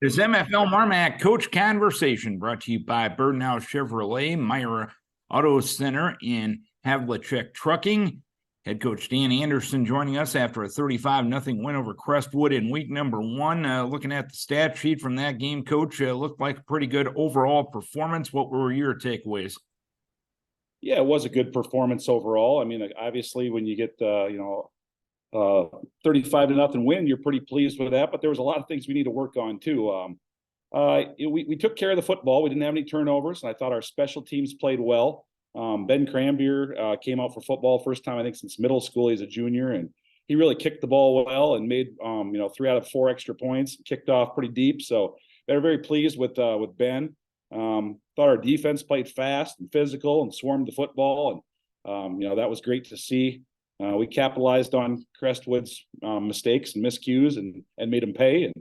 This MFL MarMac Coach Conversation brought to you by Birdnow Chevrolet, Meyer Auto Center, and Havlicek Trucking. Head coach Dan Anderson joining us after a 35-0 win over Crestwood in week number one. Looking at the stat sheet from that game, Coach, looked like a pretty good overall performance. What were your takeaways? Yeah, it was a good performance overall. I mean, obviously, when you get 35-0 win, you're pretty pleased with that. But there was a lot of things we need to work on too. We took care of the football. We didn't have any turnovers, and I thought our special teams played well. Ben Cranbeer came out for football first time I think since middle school. He's a junior, and he really kicked the ball well and made 3 out of 4 extra points. Kicked off pretty deep, so they're very pleased with Ben. Thought our defense played fast and physical and swarmed the football, and that was great to see. We capitalized on Crestwood's mistakes and miscues and made them pay.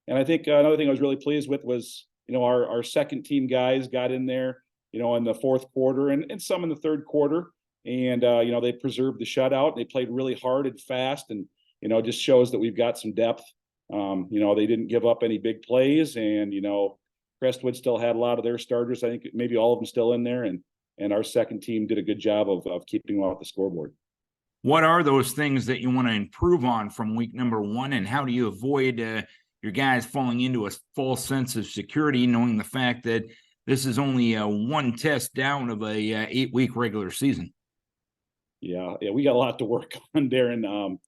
And I think another thing I was really pleased with was our second team guys got in there in the fourth quarter and some in the third quarter, and they preserved the shutout. They played really hard and fast, and it just shows that we've got some depth. They didn't give up any big plays, and Crestwood still had a lot of their starters. I think maybe all of them still in there, and our second team did a good job of keeping them off the scoreboard. What are those things that you want to improve on from week number one, and how do you avoid your guys falling into a false sense of security, knowing the fact that this is only one test down of a 8-week regular season? Yeah, we got a lot to work on, Darren.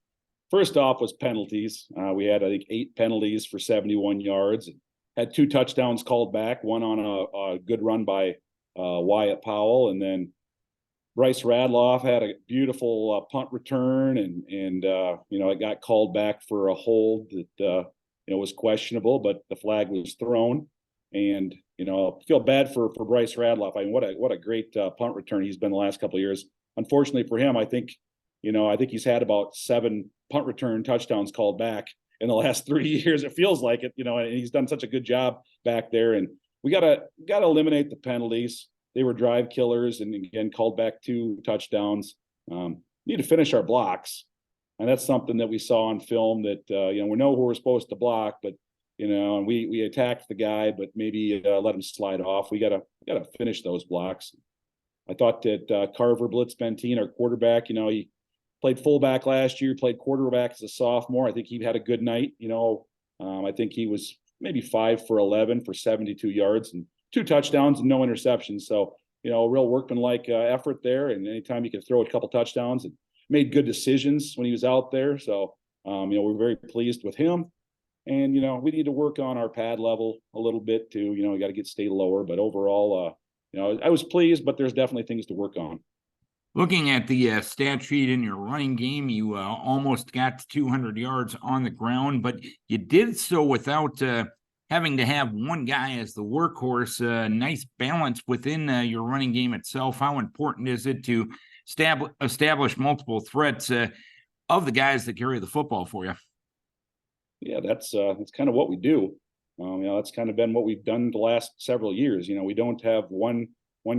First off was penalties. We had, I think, 8 penalties for 71 yards. Had 2 touchdowns called back, one on a good run by Wyatt Powell, and then Bryce Radloff had a beautiful punt return, and it got called back for a hold that was questionable, but the flag was thrown. And I feel bad for Bryce Radloff. I mean, what a great punt return he's been the last couple of years. Unfortunately for him, I think he's had about 7 punt return touchdowns called back in the last 3 years. It feels like it, and he's done such a good job back there. And we gotta eliminate the penalties. They were drive killers, and again called back 2 touchdowns. Need to finish our blocks, and that's something that we saw on film. That we know who we're supposed to block, but and we attacked the guy, but maybe let him slide off. We gotta finish those blocks. I thought that Carver Blitzbentine, our quarterback, he played fullback last year, played quarterback as a sophomore. I think he had a good night. I think he was maybe 5 for 11 for 72 yards and 2 touchdowns and no interceptions. So, real workmanlike effort there. And anytime you can throw a couple touchdowns, and made good decisions when he was out there. So, we're very pleased with him. And, we need to work on our pad level a little bit too. We got to stay lower. But overall, I was pleased, but there's definitely things to work on. Looking at the stat sheet in your running game, you almost got to 200 yards on the ground, but you did so without having to have one guy as the workhorse. Nice balance within your running game itself. How important is it to establish multiple threats of the guys that carry the football for you? Yeah, that's kind of what we do. That's kind of been what we've done the last several years. We don't have one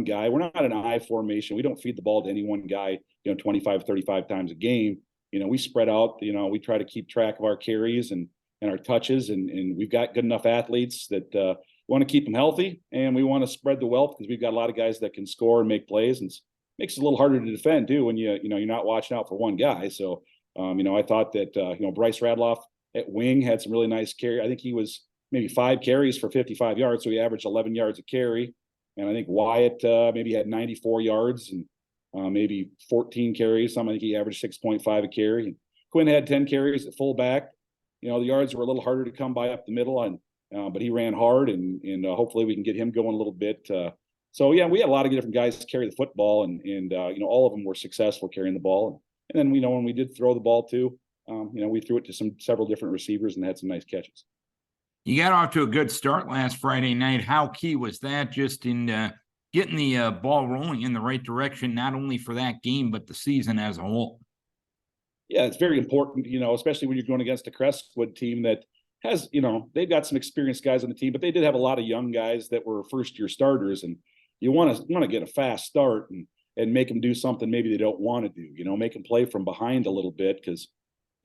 guy. We're not an I formation. We don't feed the ball to any one guy, 25, 35 times a game. We spread out. We try to keep track of our carries and our touches, and we've got good enough athletes that want to keep them healthy, and we want to spread the wealth because we've got a lot of guys that can score and make plays, and it makes it a little harder to defend too when you're not watching out for one guy. So I thought that Bryce Radloff at wing had some really nice carry. I think he was maybe 5 carries for 55 yards, so he averaged 11 yards a carry. And I think Wyatt maybe had 94 yards and maybe 14 carries. I think he averaged 6.5 a carry. And Quinn had 10 carries at fullback. The yards were a little harder to come by up the middle, but he ran hard, and hopefully we can get him going a little bit. So yeah, we had a lot of different guys to carry the football, and all of them were successful carrying the ball. And then when we did throw the ball too, we threw it to several different receivers and had some nice catches. You got off to a good start last Friday night. How key was that just in getting the ball rolling in the right direction, not only for that game, but the season as a whole? Yeah, it's very important, especially when you're going against a Crestwood team that has, they've got some experienced guys on the team, but they did have a lot of young guys that were first-year starters, and you want to get a fast start and make them do something maybe they don't want to do, make them play from behind a little bit, because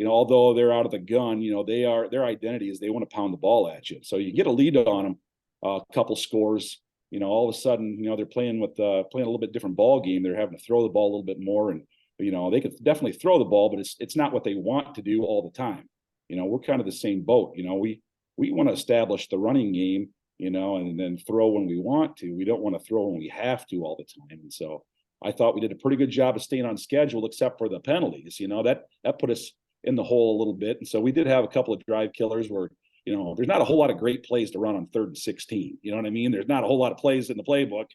although they're out of the gun, their identity is they want to pound the ball at you. So you get a lead on them, a couple scores, all of a sudden, they're playing a little bit different ball game. They're having to throw the ball a little bit more, and they could definitely throw the ball, but it's not what they want to do all the time. We're kind of the same boat. We want to establish the running game, and then throw when we want to. We don't want to throw when we have to all the time. And so I thought we did a pretty good job of staying on schedule, except for the penalties. That put us in the hole a little bit. And so we did have a couple of drive killers where, there's not a whole lot of great plays to run on 3rd and 16. You know what I mean? There's not a whole lot of plays in the playbook,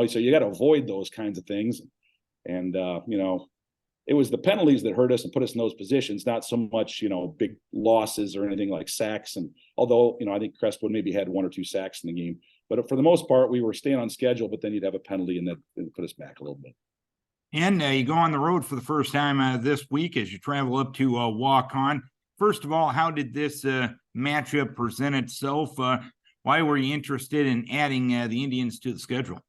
so you got to avoid those kinds of things. And, it was the penalties that hurt us and put us in those positions, not so much, big losses or anything like sacks. And although, I think Crestwood maybe had 1 or 2 sacks in the game, but for the most part, we were staying on schedule, but then you'd have a penalty and that put us back a little bit. And you go on the road for the first time this week as you travel up to Walk-On. First of all, how did this matchup present itself? Why were you interested in adding the Indians to the schedule?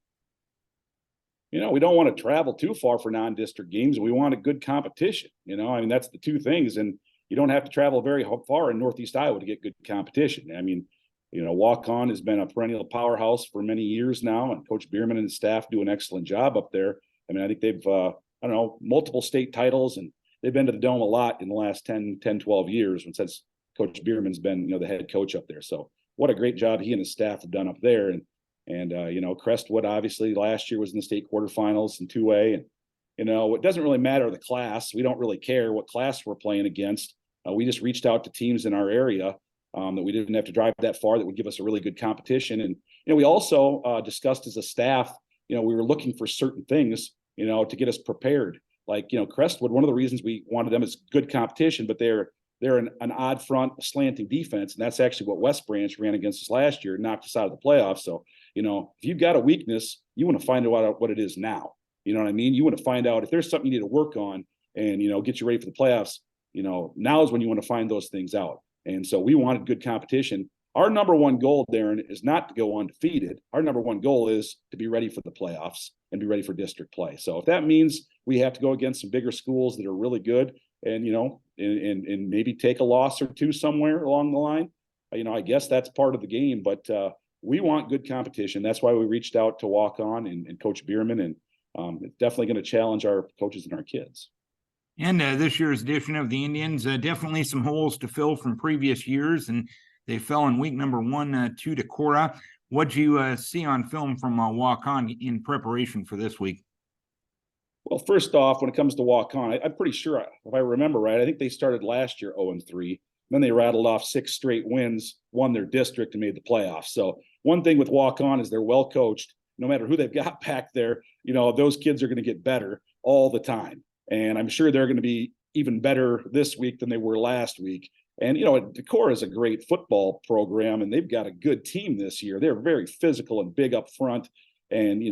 We don't want to travel too far for non-district games. We want a good competition. That's the two things. And you don't have to travel very far in Northeast Iowa to get good competition. Walk-On has been a perennial powerhouse for many years now, and Coach Bierman and his staff do an excellent job up there. I think they've, multiple state titles, and they've been to the Dome a lot in the last 10, 12 years since Coach Bierman's been, the head coach up there. So what a great job he and his staff have done up there. And Crestwood obviously last year was in the state quarterfinals in 2A. And, it doesn't really matter the class. We don't really care what class we're playing against. We just reached out to teams in our area that we didn't have to drive that far that would give us a really good competition. And, we also discussed as a staff, we were looking for certain things, to get us prepared. Like, Crestwood, one of the reasons we wanted them is good competition, but they're an odd front slanting defense. And that's actually what West Branch ran against us last year, knocked us out of the playoffs. So, if you've got a weakness, you want to find out what it is now. You know what I mean? You want to find out if there's something you need to work on and, get you ready for the playoffs. Now is when you want to find those things out. And so we wanted good competition. Our number one goal, Darren, is not to go undefeated. Our number one goal is to be ready for the playoffs and be ready for district play. So if that means we have to go against some bigger schools that are really good and, and maybe take a loss or two somewhere along the line, I guess that's part of the game. But we want good competition. That's why we reached out to Walk-On and Coach Bierman, and it's definitely going to challenge our coaches and our kids. And this year's edition of the Indians, definitely some holes to fill from previous years, and they fell in week number 1 to Decorah. What'd you see on film from Walk-On in preparation for this week? Well, first off, when it comes to Walk-On, I'm pretty sure, if I remember right, I think they started last year 0-3. Then they rattled off 6 straight wins, won their district, and made the playoffs. So one thing with Walk-On is they're well coached. No matter who they've got back there, those kids are going to get better all the time. And I'm sure they're going to be even better this week than they were last week. And, Decorah is a great football program, and they've got a good team this year. They're very physical and big up front. And,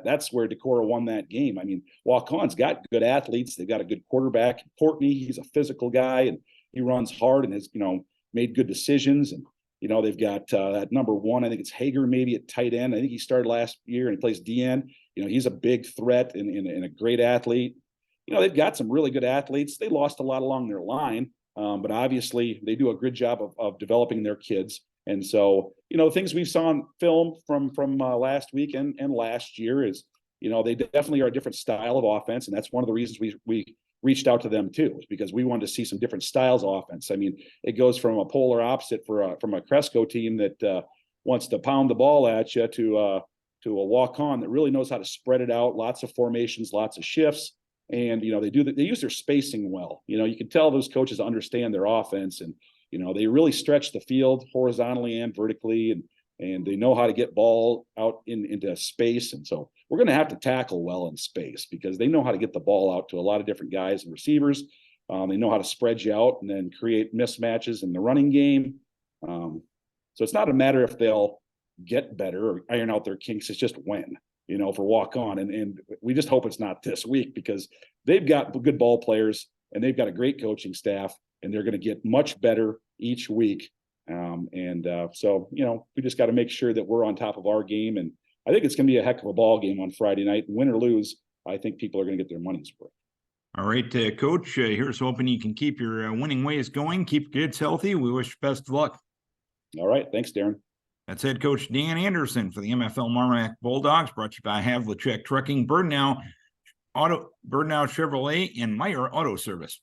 that's where Decorah won that game. Walk-On's got good athletes. They've got a good quarterback. Courtney, he's a physical guy, and he runs hard and has, made good decisions. And, they've got that number 1, I think it's Hager, maybe at tight end. I think he started last year and he plays DN. He's a big threat and a great athlete. They've got some really good athletes. They lost a lot along their line, but obviously they do a good job of developing their kids. And so, things we saw on film from last week and last year is, they definitely are a different style of offense. And that's one of the reasons we reached out to them too, is because we wanted to see some different styles of offense. It goes from a polar opposite from a Cresco team that wants to pound the ball at you to a Walk-On that really knows how to spread it out, lots of formations, lots of shifts. And, they use their spacing well. You can tell those coaches understand their offense, and, they really stretch the field horizontally and vertically, and they know how to get ball out into space. And so we're going to have to tackle well in space because they know how to get the ball out to a lot of different guys and receivers. They know how to spread you out and then create mismatches in the running game. So it's not a matter if they'll get better or iron out their kinks. It's just when. For Walk-On. And we just hope it's not this week because they've got good ball players and they've got a great coaching staff, and they're going to get much better each week. So, we just got to make sure that we're on top of our game. And I think it's going to be a heck of a ball game on Friday night. Win or lose, I think people are going to get their money's worth. All right, Coach, here's hoping you can keep your winning ways going, keep your kids healthy. We wish you best of luck. All right. Thanks, Darren. That's head coach Dan Anderson for the MFL MarMac Bulldogs, brought to you by Havlicek Trucking, Birdnow Chevrolet, and Meyer Auto Service.